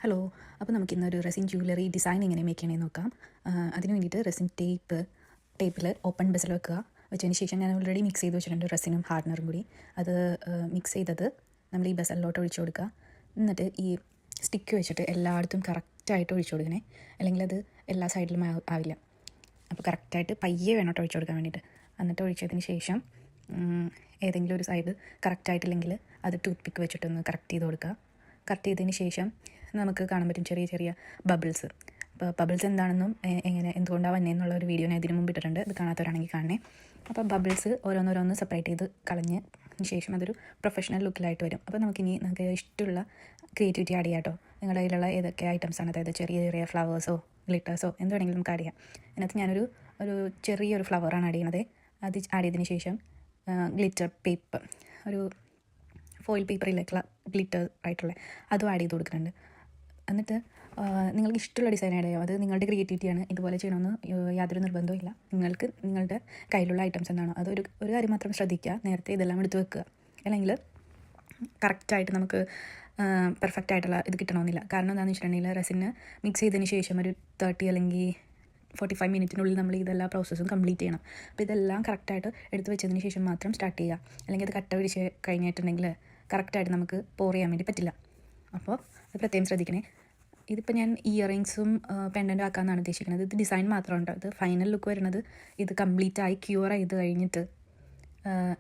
Hello, അപ്പോൾ നമുക്കിന്നൊരു resin jewellery design എങ്ങനെ മേക്ക് ചെയ്യണമെന്ന് നോക്കാം. അതിന് വേണ്ടിയിട്ട് റെസിൻ ടേപ്പിൽ ഓപ്പൺ ബെസിൽ വെച്ചതിന് ശേഷം ഞാൻ ഓൾറെഡി മിക്സ് ചെയ്ത് വെച്ചിട്ടുണ്ട് റെസിനും ഹാർഡനറും കൂടി. അത് മിക്സ് ചെയ്തത് നമ്മൾ ഈ ബെസലിലോട്ട് ഒഴിച്ചു കൊടുക്കുക. എന്നിട്ട് ഈ സ്റ്റിക്ക് വെച്ചിട്ട് എല്ലായിടത്തും കറക്റ്റായിട്ട് ഒഴിച്ചു കൊടുക്കണേ, അല്ലെങ്കിൽ അത് എല്ലാ സൈഡിലും ആവില്ല. അപ്പോൾ കറക്റ്റായിട്ട് പയ്യെ വേണം ഒഴിച്ചു കൊടുക്കാൻ വേണ്ടിയിട്ട്. എന്നിട്ട് ഒഴിച്ചതിന് ശേഷം ഏതെങ്കിലും ഒരു സൈഡ് കറക്റ്റായിട്ടില്ലെങ്കിൽ അത് ടൂത്ത് പിക്ക് വെച്ചിട്ടൊന്ന് കറക്റ്റ് ചെയ്ത് കൊടുക്കുക. കറക്റ്റ് ചെയ്തതിന് ശേഷം നമുക്ക് കാണാൻ പറ്റും ചെറിയ ചെറിയ ബബിൾസ്. അപ്പോൾ ബബിൾസ് എന്താണെന്നും എന്തുകൊണ്ടാണ് വന്നതെന്നുള്ള ഒരു വീഡിയോ ഞാൻ ഇതിന് മുമ്പ് ഇട്ടിട്ടുണ്ട്. ഇത് കാണാത്തവരാണെങ്കിൽ കാണണേ. അപ്പോൾ ബബിൾസ് ഓരോന്നോരോന്ന് സെപ്പറേറ്റ് ചെയ്ത് കളഞ്ഞ് ശേഷം അതൊരു പ്രൊഫഷണൽ ലുക്കിലായിട്ട് വരും. അപ്പോൾ നമുക്ക് ഇഷ്ടമുള്ള ക്രിയേറ്റിവിറ്റി ആഡ് ചെയ്യാം കേട്ടോ. നിങ്ങളുടെ കയ്യിലുള്ള ഏതൊക്കെ ഐറ്റംസാണ്, അതായത് ചെറിയ ചെറിയ ഫ്ലവേഴ്സോ ഗ്ലിറ്റേഴ്സോ എന്ത് വേണമെങ്കിലും നമുക്ക് ആഡ് ചെയ്യാം. അതിനകത്ത് ഞാനൊരു ചെറിയൊരു ഫ്ലവറാണ് ആഡ് ചെയ്യണത്. അത് ആഡ് ചെയ്തതിന് ശേഷം ഗ്ലിറ്റർ പേപ്പർ, ഒരു ഫോയിൽ പേപ്പറിലേക്കുള്ള ഗ്ലിറ്റർ ആയിട്ടുള്ള അതും ആഡ് ചെയ്ത് കൊടുക്കുന്നുണ്ട്. എന്നിട്ട് നിങ്ങൾക്ക് ഇഷ്ടമുള്ള ഡിസൈൻ ആഡ് ചെയ്യാം. അത് നിങ്ങളുടെ ക്രിയേറ്റിവിറ്റിയാണ്. ഇതുപോലെ ചെയ്യണമെന്ന് യാതൊരു നിർബന്ധവും ഇല്ല. നിങ്ങളുടെ കയ്യിലുള്ള ഐറ്റംസ് എന്താണോ അത് ഒരു കാര്യം മാത്രം ശ്രദ്ധിക്കുക, നേരത്തെ ഇതെല്ലാം എടുത്ത് വെക്കുക. അല്ലെങ്കിൽ കറക്റ്റായിട്ട് നമുക്ക് പെർഫെക്റ്റ് ആയിട്ടുള്ള ഇത് കിട്ടണമെന്നില്ല. കാരണം എന്താണെന്ന് വെച്ചിട്ടുണ്ടെങ്കിൽ റെസിന് മിക്സ് ചെയ്തതിന് ശേഷം ഒരു 30 അല്ലെങ്കിൽ 45 മിനിറ്റിനുള്ളിൽ നമ്മൾ ഇതെല്ലാ പ്രോസസ്സും കംപ്ലീറ്റ് ചെയ്യണം. അപ്പോൾ ഇതെല്ലാം കറക്റ്റായിട്ട് എടുത്ത് വെച്ചതിന് ശേഷം മാത്രം സ്റ്റാർട്ട് ചെയ്യുക. അല്ലെങ്കിൽ അത് കട്ട പിടിച്ച് കഴിഞ്ഞിട്ടുണ്ടെങ്കിൽ കറക്റ്റായിട്ട് നമുക്ക് പോർ ചെയ്യാൻ വേണ്ടി പറ്റില്ല. അപ്പോൾ അത് പ്രത്യേകം ശ്രദ്ധിക്കണേ. ഇതിപ്പോൾ ഞാൻ ഇയറിങ്സും പെൻഡൻറ്റും ആക്കാമെന്നാണ് ഉദ്ദേശിക്കുന്നത്. ഇത് ഡിസൈൻ മാത്രമുണ്ട്. അത് ഫൈനൽ ലുക്ക് വരുന്നത് ഇത് കംപ്ലീറ്റ് ആയി ക്യൂർ ചെയ്ത് കഴിഞ്ഞിട്ട്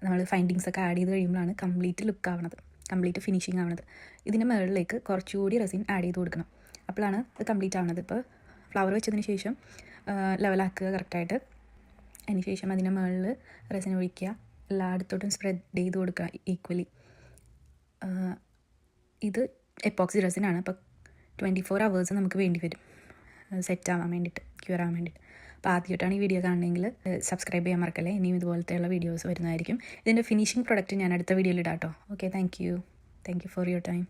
നമ്മൾ ഫൈൻഡിങ്സൊക്കെ ആഡ് ചെയ്ത് കഴിയുമ്പോഴാണ് കംപ്ലീറ്റ് ലുക്ക് ആവണത്, കംപ്ലീറ്റ് ഫിനിഷിങ് ആവണത്. ഇതിൻ്റെ മുകളിലേക്ക് കുറച്ചുകൂടി റെസിൻ ആഡ് ചെയ്ത് കൊടുക്കണം. അപ്പോഴാണ് ഇത് കംപ്ലീറ്റ് ആവണത്. ഇപ്പോൾ ഫ്ലവർ വെച്ചതിന് ശേഷം ലെവലാക്കുക കറക്റ്റായിട്ട്. അതിന് ശേഷം അതിൻ്റെ മുകളിൽ റെസിൻ ഒഴിക്കുക, എല്ലായിടത്തോട്ടും സ്പ്രെഡ് ചെയ്ത് കൊടുക്കുക ഈക്വലി. ഇത് എപ്പോക്സി റെസിനാണ്. അപ്പോൾ 24 hours നമുക്ക് വേണ്ടി വരും സെറ്റ് ആവാൻ വേണ്ടിയിട്ട്, ക്യൂർ ആവാൻ വേണ്ടിയിട്ട്. അപ്പോൾ ആദ്യമായിട്ടാണ് ഈ വീഡിയോ കാണണമെങ്കിൽ സബ്സ്ക്രൈബ് ചെയ്യാൻ മറക്കല്ലേ. ഇനിയും ഇതുപോലത്തെയുള്ള വീഡിയോസ് വരുന്നതായിരിക്കും. ഇതിൻ്റെ ഫിനിഷിംഗ് പ്രൊഡക്റ്റ് ഞാൻ അടുത്ത വീഡിയോയിൽ ഇടാം കേട്ടോ. Okay, thank you for your time.